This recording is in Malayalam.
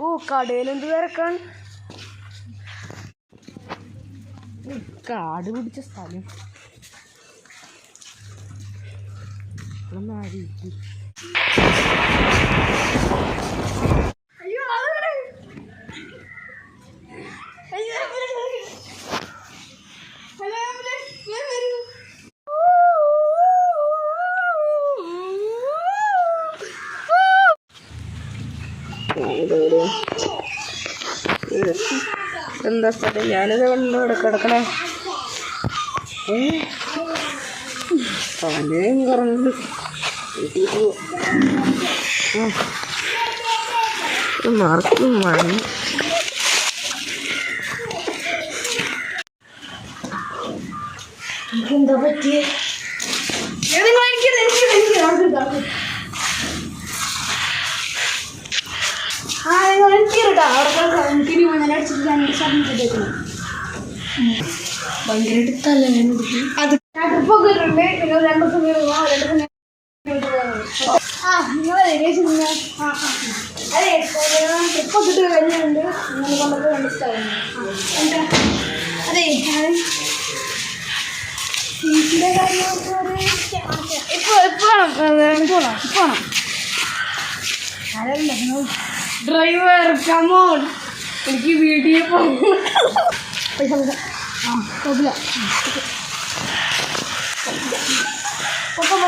ഓ കടയിൽ എന്ത് തിരക്കാണ്. കാട് പിടിച്ച സ്ഥലം. എന്താ സ്ഥലം? ഞാനിത് കണ്ടു കിടക്കണേ. പനയും കറണ്ട് മാർക്കും വാങ്ങി. എന്താ പറ്റിയേ? ഭയങ്കരമായിട്ട് തലവേദന പിടിക്കും. അത് ട്രിപ്പൊക്കെ ഇട്ടുണ്ട്. നിങ്ങൾ 2 ദിവസം പോവാം. 2 ദിവസം അതെ ട്രിപ്പൊക്കെ ഇട്ട് കഴിഞ്ഞുണ്ട്. നിങ്ങൾ കൊണ്ടൊക്കെ കണ്ടിട്ടാവും. അതെ സീറ്റിൻ്റെ കാര്യമൊക്കെ ഇപ്പോണം ഡ്രൈവർ കമോൺ. എനിക്ക് വീട്ടിൽ പോകും. പൈസ ആ കുഴപ്പമില്ല. പൊക്കം